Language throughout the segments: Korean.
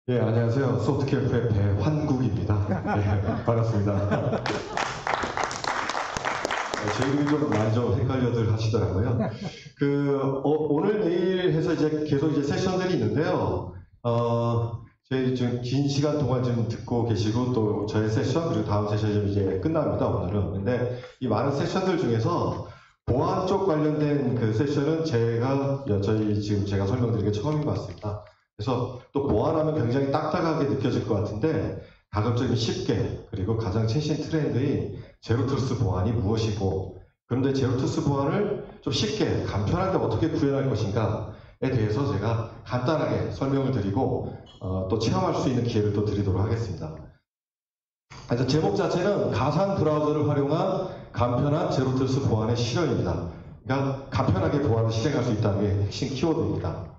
예, 안녕하세요. 소프트캠프의 배환국입니다. 예, 반갑습니다. 제 이름이 좀 많이 좀 헷갈려들 하시더라고요. 오늘 내일 해서 이제 계속 이제 세션들이 있는데요. 저희 좀 긴 시간 동안 좀 듣고 계시고 또 저의 세션 그리고 다음 세션이 이제 끝납니다, 오늘은. 근데 이 많은 세션들 중에서 보안 쪽 관련된 그 세션은 제가 설명드리는 게 처음인 것 같습니다. 그래서 또 보안하면 굉장히 딱딱하게 느껴질 것 같은데 가급적이면 쉽게 그리고 가장 최신 트렌드인 제로트러스트 보안이 무엇이고 그런데 제로트러스트 보안을 좀 쉽게 간편하게 어떻게 구현할 것인가에 대해서 제가 간단하게 설명을 드리고 또 체험할 수 있는 기회를 또 드리도록 하겠습니다. 그래서 제목 자체는 가상 브라우저를 활용한 간편한 제로트러스트 보안의 실현입니다. 그러니까 간편하게 보안을 실행할 수 있다는 게 핵심 키워드입니다.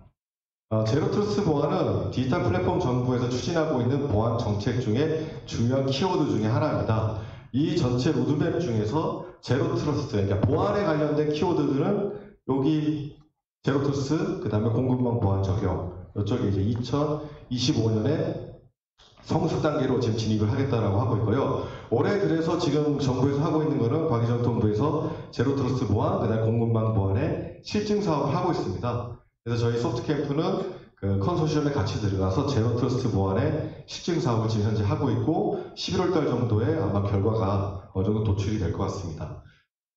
제로트러스트 보안은 디지털 플랫폼 정부에서 추진하고 있는 보안 정책 중에 중요한 키워드 중에 하나입니다. 이 전체 로드맵 중에서 제로트러스트, 그러니까 보안에 관련된 키워드들은 여기 제로트러스트, 그 다음에 공급망 보안 적용, 이쪽에 이제 2025년에 성숙 단계로 지금 진입을 하겠다라고 하고 있고요. 올해 그래서 지금 정부에서 하고 있는 거는 과기정통부에서 제로트러스트 보안, 그 다음에 공급망 보안의 실증 사업을 하고 있습니다. 그래서 저희 소프트캠프는 그 컨소시엄에 같이 들어가서 제로트러스트 보안의 실증 사업을 지금 현재 하고 있고 11월 달 정도에 아마 결과가 어느 정도 도출이 될 것 같습니다.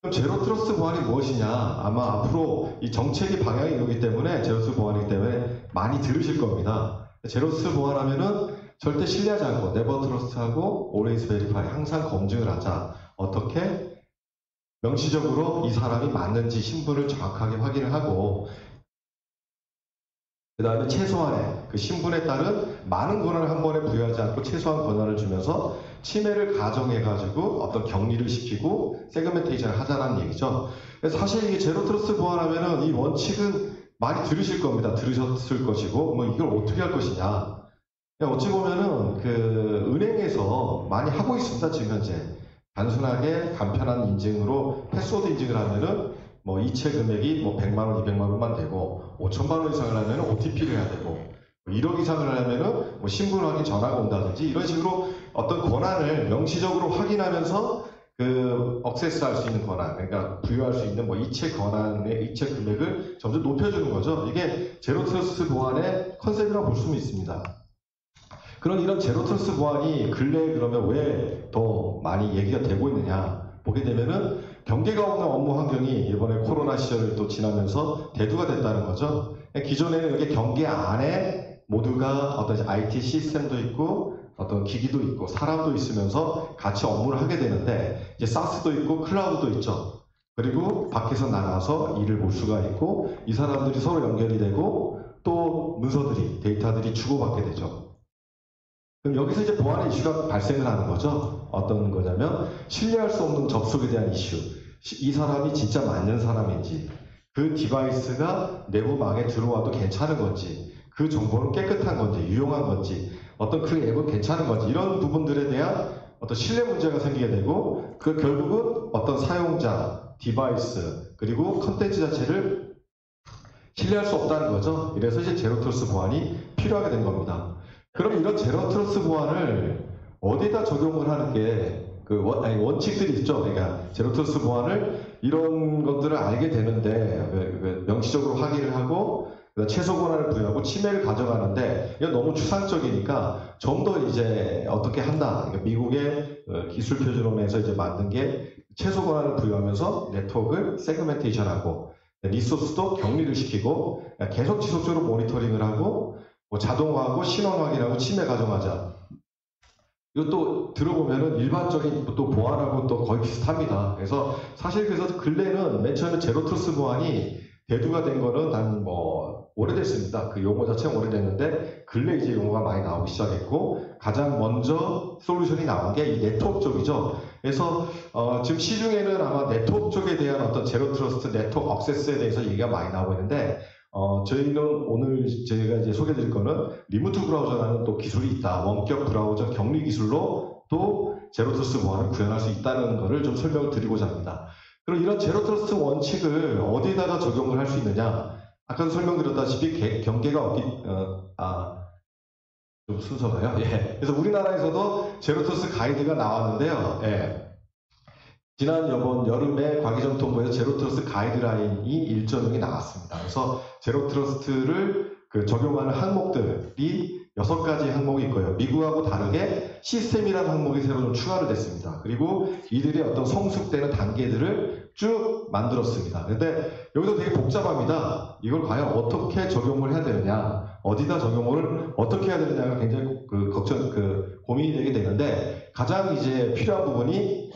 그럼 제로트러스트 보안이 무엇이냐? 아마 앞으로 이 정책이 방향이 이거기 때문에 제로트러스트 보안이기 때문에 많이 들으실 겁니다. 제로트러스트 보안하면은 절대 신뢰하지 않고 네버 트러스트하고 always verify 항상 검증을 하자. 어떻게? 명시적으로 이 사람이 맞는지 신분을 정확하게 확인을 하고 그 다음에 최소한의 그 신분에 따른 많은 권한을 한 번에 부여하지 않고 최소한 권한을 주면서 침해를 가정해가지고 어떤 격리를 시키고 세그멘테이션을 하자는 얘기죠. 사실 이게 제로트러스트 보안하면은 이 원칙은 많이 들으실 겁니다. 들으셨을 것이고 뭐 이걸 어떻게 할 것이냐. 어찌 보면은 그 은행에서 많이 하고 있습니다. 지금 현재 단순하게 간편한 인증으로 패스워드 인증을 하면은 뭐 이체 금액이 뭐 100만 원, 200만 원만 되고 5천만 원 이상을 하면 OTP를 해야 되고 뭐 1억 이상을 하면은 뭐 신분 확인 전화가 온다든지 이런 식으로 어떤 권한을 명시적으로 확인하면서 그 억세스할 수 있는 권한, 그러니까 부여할 수 있는 뭐 이체 권한의 이체 금액을 점점 높여주는 거죠. 이게 제로트러스트 보안의 컨셉이라고 볼 수는 있습니다. 그런 이런 제로트러스트 보안이 근래에 그러면 왜 더 많이 얘기가 되고 있느냐 보게 되면은 경계가 없는 업무 환경이 이번에 코로나 시절을 또 지나면서 대두가 됐다는 거죠. 기존에는 이렇게 경계 안에 모두가 어떤 IT 시스템도 있고 어떤 기기도 있고 사람도 있으면서 같이 업무를 하게 되는데 이제 사스도 있고 클라우드도 있죠. 그리고 밖에서 나가서 일을 볼 수가 있고 이 사람들이 서로 연결이 되고 또 문서들이 데이터들이 주고받게 되죠. 그럼 여기서 이제 보안의 이슈가 발생을 하는 거죠. 어떤 거냐면 신뢰할 수 없는 접속에 대한 이슈. 이 사람이 진짜 맞는 사람인지, 그 디바이스가 내부망에 들어와도 괜찮은 건지, 그 정보는 깨끗한 건지, 유용한 건지, 어떤 그 앱은 괜찮은 건지 이런 부분들에 대한 어떤 신뢰 문제가 생기게 되고 그 결국은 어떤 사용자, 디바이스 그리고 컨텐츠 자체를 신뢰할 수 없다는 거죠. 이래서 이제 제로트러스트 보안이 필요하게 된 겁니다. 그럼 이런 제로트러스트 보안을 어디다 적용을 하는 게 원칙들이 있죠. 그러니까 제로트러스트 보안을 이런 것들을 알게 되는데 명시적으로 확인을 하고 최소 권한을 부여하고 침해를 가져가는데 이건 너무 추상적이니까 좀 더 이제 어떻게 한다. 그러니까 미국의 기술 표준론에서 이제 만든 게 최소 권한을 부여하면서 네트워크를 세그멘테이션하고 리소스도 격리를 시키고 계속 지속적으로 모니터링을 하고 뭐 자동화하고 신원 확인하고 침해 가정하자. 이것도 들어보면은 일반적인 또 보안하고 또 거의 비슷합니다. 그래서 사실 그래서 근래는 맨 처음에 제로트러스트 보안이 대두가 된 거는 한 뭐 오래됐습니다. 그 용어 자체가 오래됐는데 근래 이제 용어가 많이 나오기 시작했고 가장 먼저 솔루션이 나온 게 이 네트워크 쪽이죠. 그래서 지금 시중에는 아마 네트워크 쪽에 대한 어떤 제로트러스트 네트워크 억세스에 대해서 얘기가 많이 나오고 있는데 저희는 오늘 저희가 이제 소개드릴 거는 리모트 브라우저라는 또 기술이 있다. 원격 브라우저 격리 기술로 또 제로트러스트 보안을 구현할 수 있다는 것을 좀 설명을 드리고자 합니다. 그럼 이런 제로트러스트 원칙을 어디다가 적용을 할 수 있느냐? 아까도 설명드렸다시피 경계가 없기, 좀 순서가요. 예. 그래서 우리나라에서도 제로트러스트 가이드가 나왔는데요. 예. 지난 이번 여름에 과기정통부에서 제로트러스트 가이드라인이 1.0이 나왔습니다. 그래서 제로트러스트를 적용하는 항목들이 6가지 항목이 있고요. 미국하고 다르게 시스템이라는 항목이 새로 좀 추가를 됐습니다. 그리고 이들의 어떤 성숙되는 단계들을 쭉 만들었습니다. 근데 여기서 되게 복잡합니다. 이걸 과연 어떻게 적용을 해야 되느냐, 어디다 적용을 어떻게 해야 되느냐가 굉장히 고민이 되게 되는데, 가장 이제 필요한 부분이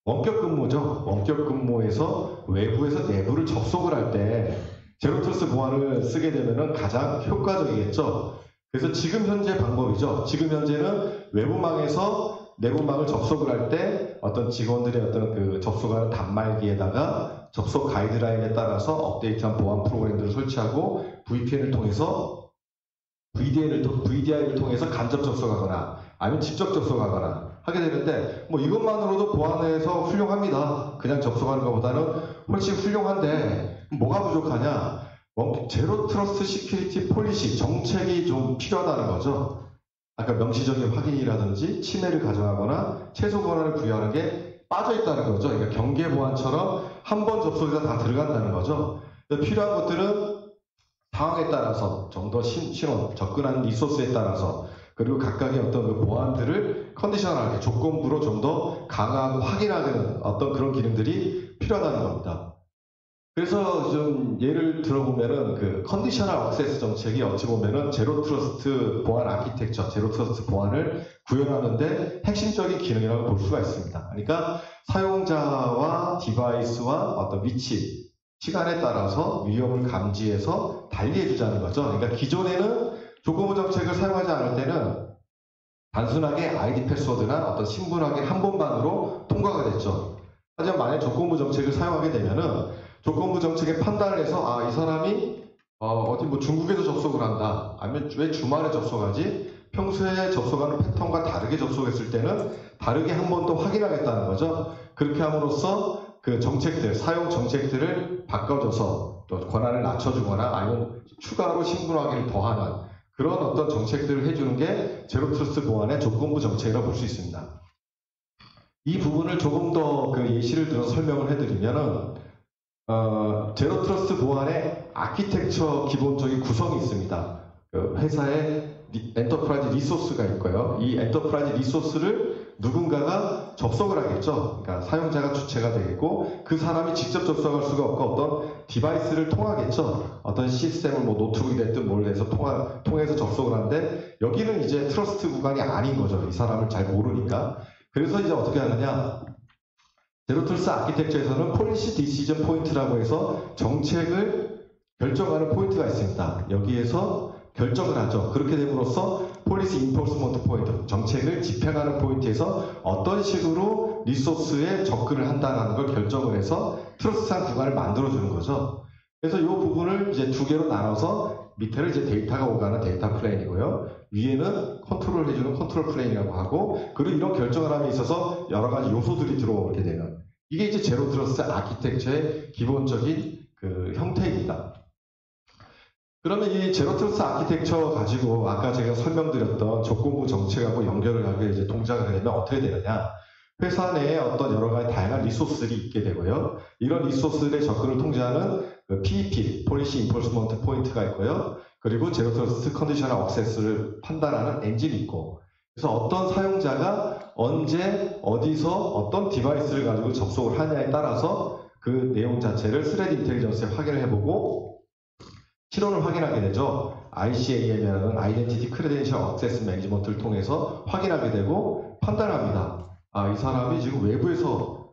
원격 근무죠. 원격 근무에서 외부에서 내부를 접속을 할 때 제로트러스트 보안을 쓰게 되면 가장 효과적이겠죠. 그래서 지금 현재 방법이죠. 지금 현재는 외부망에서 내부망을 접속을 할 때 어떤 직원들의 어떤 접속하는 단말기에다가 접속 가이드라인에 따라서 업데이트한 보안 프로그램들을 설치하고 VPN을 통해서 VDI를 통해서 간접 접속하거나 아니면 직접 접속하거나 하게 되는데, 뭐 이것만으로도 보안에서 훌륭합니다. 그냥 접속하는 것보다는 훨씬 훌륭한데 뭐가 부족하냐? 제로 트러스트 시큐리티 폴리시 정책이 좀 필요하다는 거죠. 아까 명시적인 확인이라든지 침해를 가정하거나 최소 권한을 부여하는 게 빠져 있다는 거죠. 그러니까 경계 보안처럼 한 번 접속해서 다 들어간다는 거죠. 필요한 것들은 상황에 따라서 좀 더 신원, 접근하는 리소스에 따라서, 그리고 각각의 어떤 보안들을 컨디셔널하게 조건부로 좀 더 강화하고 확인하는 어떤 그런 기능들이 필요하다는 겁니다. 그래서 좀 예를 들어보면은 컨디셔널 액세스 정책이 어찌 보면은 제로 트러스트 보안 아키텍처, 제로 트러스트 보안을 구현하는데 핵심적인 기능이라고 볼 수가 있습니다. 그러니까 사용자와 디바이스와 어떤 위치, 시간에 따라서 위험을 감지해서 달리해주자는 거죠. 그러니까 기존에는 조건부 정책을 사용하지 않을 때는 단순하게 아이디 패스워드나 어떤 신분 확인 한 번만으로 통과가 됐죠. 하지만 만약 조건부 정책을 사용하게 되면은 조건부 정책의 판단을 해서 이 사람이 어디 뭐 중국에서 접속을 한다, 아니면 왜 주말에 접속하지? 평소에 접속하는 패턴과 다르게 접속했을 때는 다르게 한 번 더 확인하겠다는 거죠. 그렇게 함으로써 정책들, 사용 정책들을 바꿔줘서 또 권한을 낮춰주거나 아니면 추가로 신분 확인을 더하는 그런 어떤 정책들을 해주는 게 제로 트러스트 보안의 조건부 정책이라고 볼 수 있습니다. 이 부분을 조금 더 예시를 들어서 설명을 해드리면은 제로 트러스트 보안의 아키텍처 기본적인 구성이 있습니다. 회사에 엔터프라이즈 리소스가 있고요. 이 엔터프라이즈 리소스를 누군가가 접속을 하겠죠. 그러니까 사용자가 주체가 되겠고, 그 사람이 직접 접속할 수가 없고 어떤 디바이스를 통하겠죠. 어떤 시스템을 뭐 노트북이 됐든 뭘 해서 통해서 접속을 하는데, 여기는 이제 트러스트 구간이 아닌 거죠. 이 사람을 잘 모르니까. 그래서 이제 어떻게 하느냐? 제로 트러스트 아키텍처에서는 폴리시 디시전 포인트라고 해서 정책을 결정하는 포인트가 있습니다. 여기에서 결정을 하죠. 그렇게 됨으로써 폴리시 인포스먼트 포인트, 정책을 집행하는 포인트에서 어떤 식으로 리소스에 접근을 한다는 걸 결정을 해서 트러스트한 구간을 만들어주는 거죠. 그래서 이 부분을 이제 두 개로 나눠서 밑에는 이제 데이터가 오가는 데이터 플레인이고요. 위에는 컨트롤을 해주는 컨트롤 플레인이라고 하고, 그리고 이런 결정을 함에 있어서 여러 가지 요소들이 들어오게 되는, 이게 이제 제로 트러스트 아키텍처의 기본적인 형태입니다. 그러면 이 제로 트러스트 아키텍처 가지고 아까 제가 설명드렸던 조건부 정책하고 연결을 하게 이제 동작을 하려면 어떻게 되느냐? 회사 내에 어떤 여러 가지 다양한 리소스들이 있게 되고요. 이런 리소스들의 접근을 통제하는 PEP, Policy Enforcement Point가 있고요. 그리고 제로 트러스트 컨디셔널 액세스를 판단하는 엔진이 있고, 그래서 어떤 사용자가 언제 어디서 어떤 디바이스를 가지고 접속을 하냐에 따라서 그 내용 자체를 스레드 인텔리전스에 확인을 해보고 신원을 확인하게 되죠. ICAM이라는 Identity Credential Access Management를 통해서 확인하게 되고 판단합니다. 이 사람이 지금 외부에서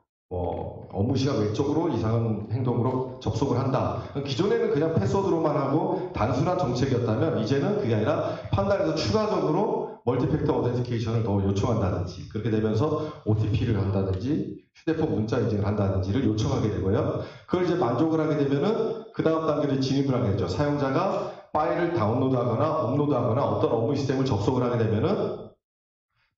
업무 시간 외적으로 이상한 행동으로 접속을 한다. 기존에는 그냥 패스워드로만 하고 단순한 정책이었다면 이제는 그게 아니라 판단해서 추가적으로 멀티팩터 어센티케이션을 더 요청한다든지, 그렇게 되면서 OTP를 한다든지 휴대폰 문자 인증을 한다든지를 요청하게 되고요. 그걸 이제 만족을 하게 되면은 그 다음 단계를 진입을 하게 되죠. 사용자가 파일을 다운로드하거나 업로드하거나 어떤 업무 시스템을 접속을 하게 되면은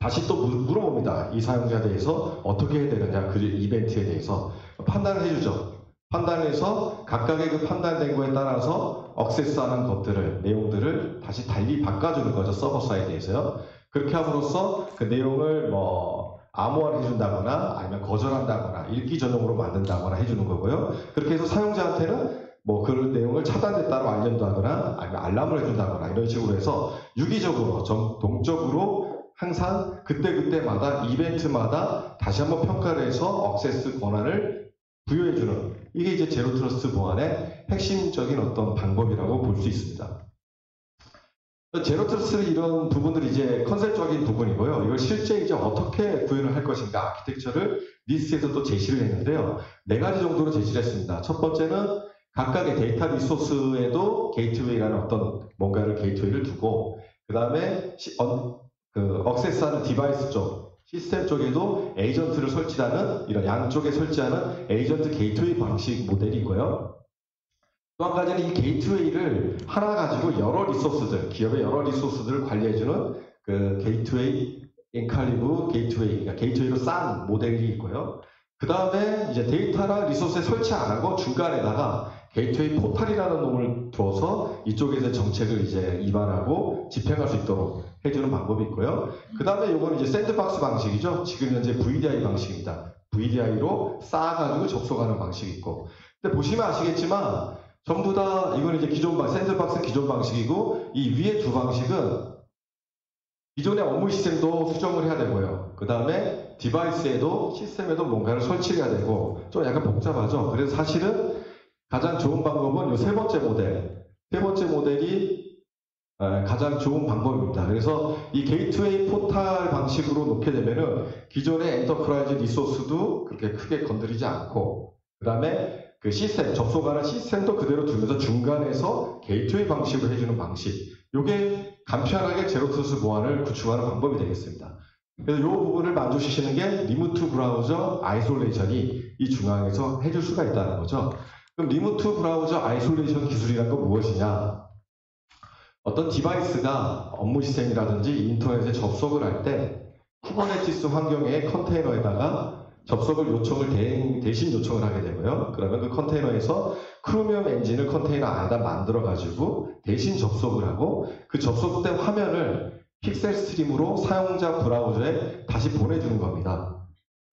다시 또 물어봅니다. 이 사용자에 대해서 어떻게 해야 되느냐, 그 이벤트에 대해서 판단을 해주죠. 판단해서 각각의 그 판단된 거에 따라서 액세스하는 것들을, 내용들을 다시 달리 바꿔주는 거죠. 서버 사이드에서요. 그렇게 함으로써 그 내용을 뭐 암호화해준다거나 아니면 거절한다거나 읽기 전용으로 만든다거나 해주는 거고요. 그렇게 해서 사용자한테는 뭐 그런 내용을 차단됐다고 알린다거나 아니면 알람을 해준다거나 이런 식으로 해서 유기적으로, 동적으로 항상 그때그때마다 이벤트마다 다시 한번 평가를 해서 액세스 권한을 부여해주는, 이게 이제 제로 트러스트 보안의 핵심적인 어떤 방법이라고 볼 수 있습니다. 제로 트러스트 이런 부분들이 이제 컨셉적인 부분이고요. 이걸 실제 이제 어떻게 구현을 할 것인가, 아키텍처를 리스트에서 또 제시를 했는데요. 4가지 정도로 제시를 했습니다. 첫 번째는 각각의 데이터 리소스에도 게이트웨이라는 어떤 뭔가를 게이트웨이를 두고, 그 다음에 액세스하는 디바이스 쪽, 시스템 쪽에도 에이전트를 설치하는, 이런 양쪽에 설치하는 에이전트 게이트웨이 방식 모델이 있고요. 또 한 가지는 이 게이트웨이를 하나 가지고 여러 리소스들, 기업의 여러 리소스들을 관리해주는 그 게이트웨이, 인칼리브 게이트웨이, 그러니까 게이트웨이로 싼 모델이 있고요. 그 다음에 이제 데이터랑 리소스에 설치 안 하고 중간에다가 게이트웨이 포탈이라는 놈을 두어서 이쪽에서 정책을 이제 입안하고 집행할 수 있도록 해주는 방법이 있고요. 그 다음에 이거는 이제 샌드박스 방식이죠. 지금 현재 VDI 방식입니다. VDI로 쌓아가지고 접속하는 방식이 있고. 근데 보시면 아시겠지만 전부 다 이건 이제 기존 샌드박스 기존 방식이고, 이 위에 두 방식은 기존의 업무 시스템도 수정을 해야 되고요. 그 다음에 디바이스에도 시스템에도 뭔가를 설치해야 되고 좀 약간 복잡하죠. 그래서 사실은 가장 좋은 방법은 이 세 번째 모델. 세 번째 모델이 가장 좋은 방법입니다. 그래서 이 게이트웨이 포탈 방식으로 놓게 되면은 기존의 엔터프라이즈 리소스도 그렇게 크게 건드리지 않고, 그 다음에 그 시스템, 접속하는 시스템도 그대로 두면서 중간에서 게이트웨이 방식으로 해주는 방식. 이게 간편하게 제로 트러스트 보안을 구축하는 방법이 되겠습니다. 그래서 이 부분을 만족시키는 게 리모트 브라우저 아이솔레이션이 이 중앙에서 해줄 수가 있다는 거죠. 그럼 리모트 브라우저 아이솔레이션 기술이란 건 무엇이냐? 어떤 디바이스가 업무 시스템이라든지 인터넷에 접속을 할 때 쿠버네티스 환경의 컨테이너에다가 접속을 대신 요청을 하게 되고요. 그러면 그 컨테이너에서 크로미엄 엔진을 컨테이너 안에다 만들어가지고 대신 접속을 하고, 그 접속된 화면을 픽셀 스트림으로 사용자 브라우저에 다시 보내주는 겁니다.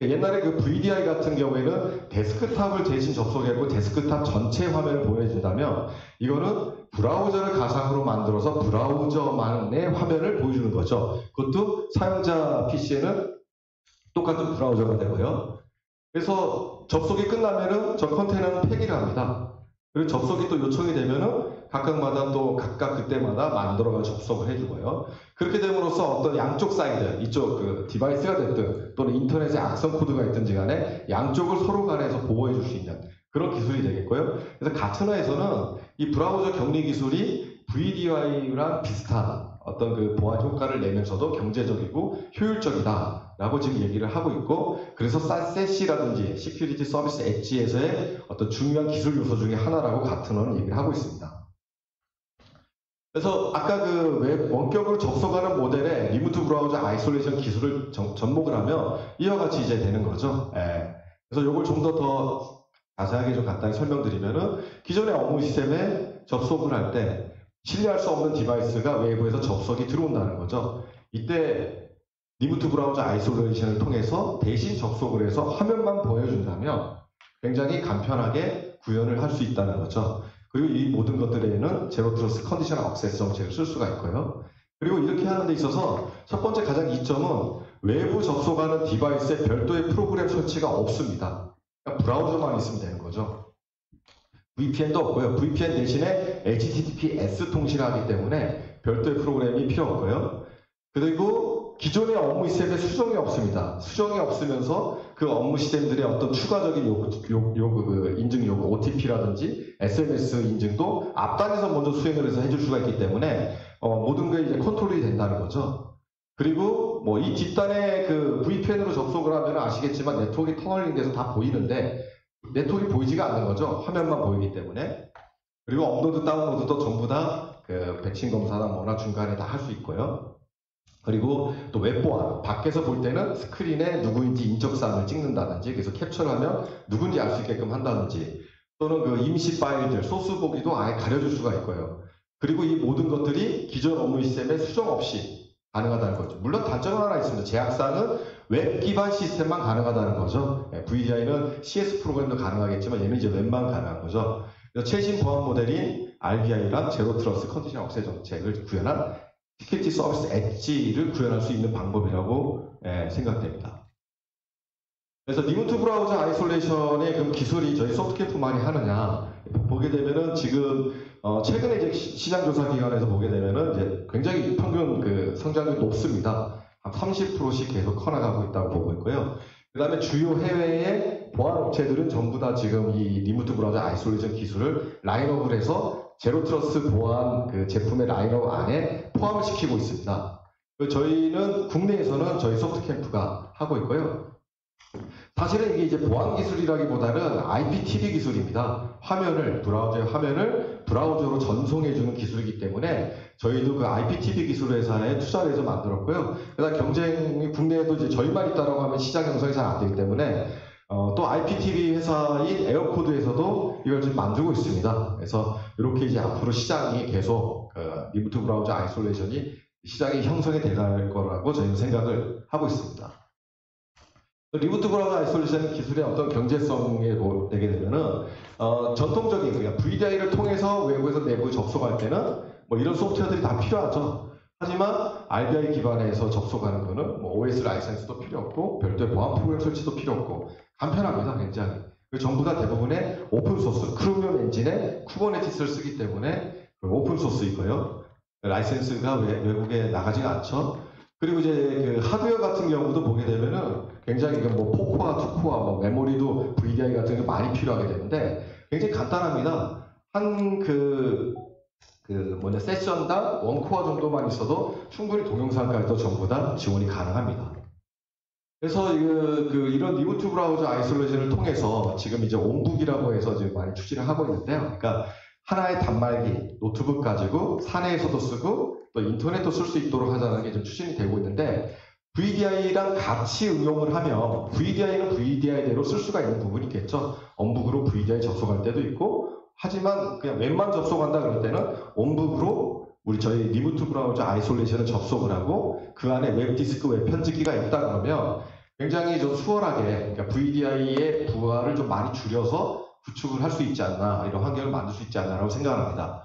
옛날에 그 VDI 같은 경우에는 데스크탑을 대신 접속하고 데스크탑 전체 화면을 보내준다면, 이거는 브라우저를 가상으로 만들어서 브라우저만의 화면을 보여주는 거죠. 그것도 사용자 PC에는 똑같은 브라우저가 되고요. 그래서 접속이 끝나면은 저 컨테이너는 폐기를 합니다. 그리고 접속이 또 요청이 되면은 각각마다 또 각각 그때마다 만들어가 접속을 해주고요. 그렇게 됨으로써 어떤 양쪽 사이드, 이쪽 그 디바이스가 됐든 또는 인터넷에 악성 코드가 있든지 간에 양쪽을 서로 간에서 보호해 줄 수 있는 그런 기술이 되겠고요. 그래서 가트너에서는 이 브라우저 격리 기술이 VDI랑 비슷한 어떤 그 보안 효과를 내면서도 경제적이고 효율적이다라고 지금 얘기를 하고 있고, 그래서 SASE라든지 시큐리티 서비스 엣지에서의 어떤 중요한 기술 요소 중에 하나라고 가트너는 얘기를 하고 있습니다. 그래서 아까 그 원격으로 접속하는 모델에 리모트 브라우저 아이솔레이션 기술을 접목을 하면 이와 같이 이제 되는 거죠. 예. 그래서 이걸 좀 더 자세하게 좀 간단히 설명드리면은, 기존의 업무 시스템에 접속을 할 때 신뢰할 수 없는 디바이스가 외부에서 접속이 들어온다는 거죠. 이때 리모트 브라우저 아이솔레이션을 통해서 대신 접속을 해서 화면만 보여준다면 굉장히 간편하게 구현을 할 수 있다는 거죠. 그리고 이 모든 것들에는 제로 트러스트 컨디셔널 액세스 정책을 쓸 수가 있고요. 그리고 이렇게 하는 데 있어서 첫 번째 가장 이점은 외부 접속하는 디바이스에 별도의 프로그램 설치가 없습니다. 그러니까 브라우저만 있으면 되는 거죠. VPN도 없고요. VPN 대신에 HTTPS 통신을 하기 때문에 별도의 프로그램이 필요 없고요. 그리고 기존의 업무 시스템에 수정이 없습니다. 수정이 없으면서 그 업무 시스템들의 어떤 추가적인 인증 요구, OTP라든지 SMS 인증도 앞단에서 먼저 수행을 해서 해줄 수가 있기 때문에 모든 게 이제 컨트롤이 된다는 거죠. 그리고 뭐 이 뒷단에 그 VPN으로 접속을 하면 아시겠지만 네트워크가 터널링 돼서 다 보이는데 네트워크가 보이지가 않는 거죠. 화면만 보이기 때문에. 그리고 업로드 다운로드도 전부 다 그 백신 검사나 뭐나 중간에 다 할 수 있고요. 그리고 또 웹보안, 밖에서 볼 때는 스크린에 누구인지 인적사항을 찍는다든지, 그래서 캡처를 하면 누군지 알 수 있게끔 한다든지, 또는 그 임시 파일들, 소스 보기도 아예 가려줄 수가 있고요. 그리고 이 모든 것들이 기존 업무 시스템에 수정 없이 가능하다는 거죠. 물론 단점은 하나 있습니다. 제약사는 웹 기반 시스템만 가능하다는 거죠. VDI는 CS 프로그램도 가능하겠지만 얘는 이제 웹만 가능한 거죠. 그래서 최신 보안 모델인 RBI랑 제로 트러스트 컨디션 억세 정책을 구현한 시큐리티 서비스 엣지를 구현할 수 있는 방법이라고 생각됩니다. 그래서 리모트 브라우저 아이솔레이션의 그 기술이 저희 소프트캠프만이 하느냐 보게 되면은 지금 최근에 이제 시장 조사 기관에서 보게 되면은 이제 굉장히 평균 그 성장률이 높습니다. 한 30%씩 계속 커나가고 있다고 보고 있고요. 그 다음에 주요 해외의 보안 업체들은 전부 다 지금 이 리모트 브라우저 아이솔레이션 기술을 라인업을 해서 제로 트러스트 보안 그 제품의 라인업 안에 포함을 시키고 있습니다. 저희는 국내에서는 저희 소프트캠프가 하고 있고요. 사실은 이게 이제 보안 기술이라기보다는 IPTV 기술입니다. 브라우저의 화면을 브라우저로 전송해주는 기술이기 때문에 저희도 그 IPTV 기술 회사에 투자를 해서 만들었고요. 그다음 경쟁이 국내에도 이제 저희만 있다라고 하면 시장 형성이 잘 안 되기 때문에 또 IPTV 회사인 에어코드에서도 이걸 지금 만들고 있습니다. 그래서 이렇게 이제 앞으로 시장이 계속 리모트 브라우저 아이솔레이션이 시장이 형성이 돼갈 거라고 저희는 생각을 하고 있습니다. 리모트 브라우저 아이솔레이션 기술의 어떤 경제성에 되게 되면은 전통적인 그러니까 VDI를 통해서 외부에서 내부에 접속할 때는 뭐 이런 소프트웨어들이 다 필요하죠. 하지만 RBI 기반에서 접속하는 거는 뭐 OS 라이센스도 필요 없고 별도의 보안 프로그램 설치도 필요 없고 간편합니다. 굉장히. 전부 다 대부분의 오픈 소스, 크로미엄 엔진의 쿠버네티스를 쓰기 때문에 오픈 소스이고요. 라이센스가 외국에 나가지가 않죠. 그리고 이제 그 하드웨어 같은 경우도 보게 되면은 굉장히 뭐 4코어, 2코어, 뭐 메모리도 VDI 같은 게 많이 필요하게 되는데 굉장히 간단합니다. 한 세션당 1코어 정도만 있어도 충분히 동영상까지도 전부 다 지원이 가능합니다. 그래서 이런 리모트 브라우저 아이솔레이션을 통해서 지금 이제 온북이라고 해서 지금 많이 추진을 하고 있는데요. 그러니까 하나의 단말기, 노트북 가지고 사내에서도 쓰고 또 인터넷도 쓸 수 있도록 하자는 게 좀 추진이 되고 있는데 VDI랑 같이 응용을 하면 VDI는 VDI대로 쓸 수가 있는 부분이 있겠죠. 온북으로 VDI 접속할 때도 있고 하지만 그냥 웹만 접속한다 그럴 때는 온북으로 저희 리모트 브라우저 아이솔레이션을 접속을 하고 그 안에 웹디스크 웹 편집기가 있다 그러면 굉장히 좀 수월하게 그러니까 VDI의 부하를 좀 많이 줄여서 구축을 할 수 있지 않나 이런 환경을 만들 수 있지 않나라고 생각합니다.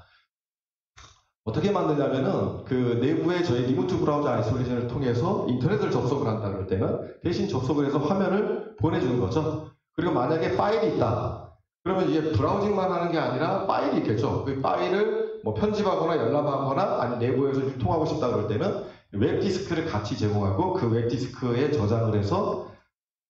어떻게 만드냐면은 그 내부에 저희 리모트 브라우저 아이솔레이션을 통해서 인터넷을 접속을 한다 그럴 때는 대신 접속을 해서 화면을 보내주는 거죠. 그리고 만약에 파일이 있다. 그러면 이제 브라우징만 하는 게 아니라 파일이 있겠죠. 그 파일을 뭐 편집하거나 열람하거나 아니 내부에서 유통하고 싶다 그럴 때는 웹디스크를 같이 제공하고 그 웹디스크에 저장을 해서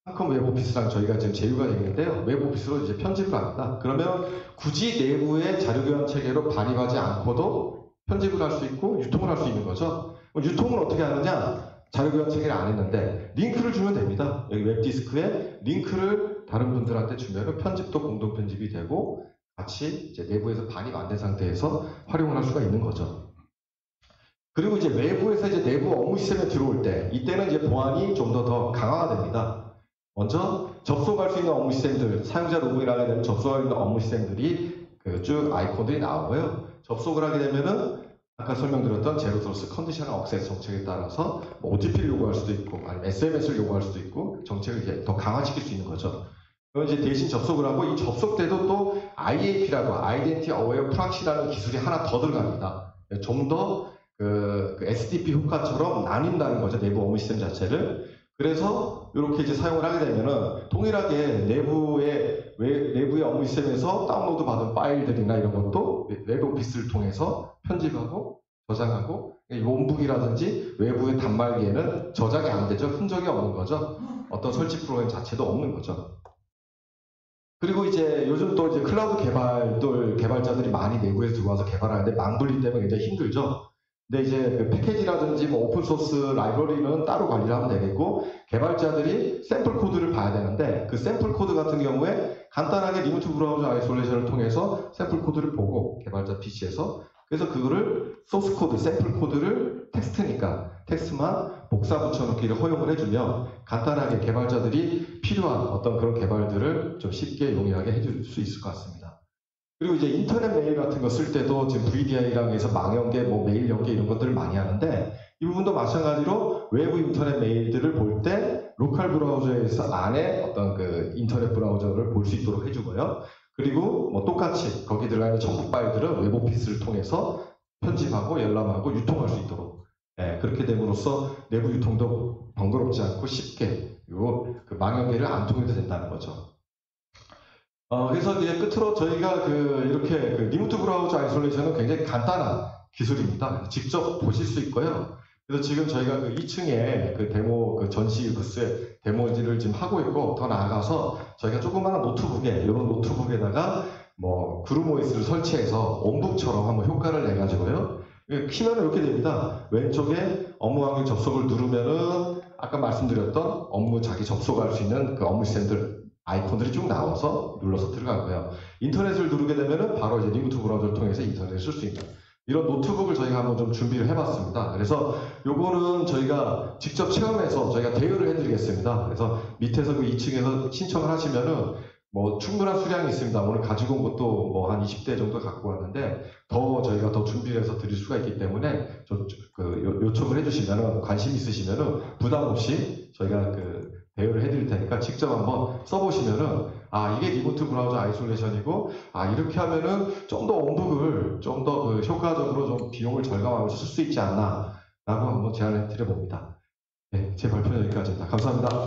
한컴 웹오피스랑 저희가 지금 제휴가 되어 있는데요. 웹오피스로 이제 편집을 합니다. 그러면 굳이 내부의 자료교환 체계로 반입하지 않고도 편집을 할 수 있고 유통을 할 수 있는 거죠. 유통을 어떻게 하느냐? 자료교환 체계를 안 했는데 링크를 주면 됩니다. 여기 웹디스크에 링크를 다른 분들한테 주면 편집도 공동 편집이 되고 같이 이제 내부에서 반입 안 된 상태에서 활용을 할 수가 있는 거죠. 그리고 이제 외부에서 이제 내부 업무 시스템에 들어올 때 이때는 이제 보안이 좀 더 강화가 됩니다. 먼저 접속할 수 있는 업무 시스템들, 사용자 로그인 하게 되면 접속할 수 있는 업무 시스템들이 쭉 아이콘들이 나오고요. 접속을 하게 되면은 아까 설명드렸던 제로 트러스트 컨디셔널 억세스 정책에 따라서 뭐 OTP를 요구할 수도 있고 아니면 SMS를 요구할 수도 있고 정책을 이제 더 강화시킬 수 있는 거죠. 그럼 이제 대신 접속을 하고 이 접속 때도 또 IAP라고 아이덴티 어웨어 프락시라는 기술이 하나 더 들어갑니다. 좀 더 그 SDP 효과처럼 나뉜다는 거죠. 내부 업무 시스템 자체를. 그래서 이렇게 이제 사용을 하게 되면은 동일하게 내부의 업무 시스템에서 다운로드 받은 파일들이나 이런 것도 웹 오피스를 통해서 편집하고 저장하고 온북이라든지 외부의 단말기에는 저장이 안 되죠. 흔적이 없는 거죠. 어떤 설치 프로그램 자체도 없는 거죠. 그리고 이제 요즘 또 이제 클라우드 개발자들이 많이 내부에서 들어와서 개발하는데 망분리 때문에 굉장히 힘들죠. 근데 이제 그 패키지라든지 뭐 오픈소스 라이브러리는 따로 관리를 하면 되겠고 개발자들이 샘플 코드를 봐야 되는데 그 샘플 코드 같은 경우에 간단하게 리모트 브라우저 아이솔레이션을 통해서 샘플 코드를 보고 개발자 PC에서 그래서 그거를 소스 코드, 샘플 코드를 텍스트니까 텍스트만 복사 붙여넣기를 허용을 해주면 간단하게 개발자들이 필요한 어떤 그런 개발들을 좀 쉽게 용이하게 해줄 수 있을 것 같습니다. 그리고 이제 인터넷 메일 같은 거 쓸 때도 지금 VDI랑 해서 망연계, 뭐 메일 연계 이런 것들을 많이 하는데 이 부분도 마찬가지로 외부 인터넷 메일들을 볼 때 로컬 브라우저에서 안에 어떤 그 인터넷 브라우저를 볼 수 있도록 해주고요. 그리고 뭐 똑같이 거기 들어가 있는 전부 파일들은 웹 오피스를 통해서 편집하고 열람하고 유통할 수 있도록 그렇게 됨으로써 내부 유통도 번거롭지 않고 쉽게 그리고 그 망연계를 안 통해도 된다는 거죠. 그래서 이제 끝으로 저희가 이렇게 리모트 브라우저 아이솔레이션은 굉장히 간단한 기술입니다. 직접 보실 수 있고요. 그래서 지금 저희가 2층에 데모 전시 부스에 데모지를 지금 하고 있고 더 나아가서 저희가 조그마한 노트북에 이런 노트북에다가 뭐 그루모이스를 설치해서 온북처럼 한번 효과를 내 가지고요. 키면 이렇게 됩니다. 왼쪽에 업무 환경 접속을 누르면은 아까 말씀드렸던 업무 자기 접속할 수 있는 그 업무 시스템들 아이콘들이 쭉 나와서 눌러서 들어가고요. 인터넷을 누르게 되면은 바로 이제 리모트 브라우저를 통해서 인터넷을 쓸 수 있는 이런 노트북을 저희가 한번 좀 준비를 해봤습니다. 그래서 요거는 저희가 직접 체험해서 저희가 대여를 해드리겠습니다. 그래서 밑에서 2층에서 신청을 하시면은 뭐 충분한 수량이 있습니다. 오늘 가지고 온 것도 뭐 한 20대 정도 갖고 왔는데 더 저희가 더 준비를 해서 드릴 수가 있기 때문에 요청을 해주시면은 관심 있으시면은 부담 없이 저희가 대여를 해드릴 테니까 직접 한번 써보시면은 이게 리모트 브라우저 아이솔레이션이고 이렇게 하면은 좀 더 온북을 좀 더 효과적으로 좀 비용을 절감하면서 쓸 수 있지 않나 라고 한번 제안을 드려봅니다. 네, 제 발표는 여기까지입니다. 감사합니다.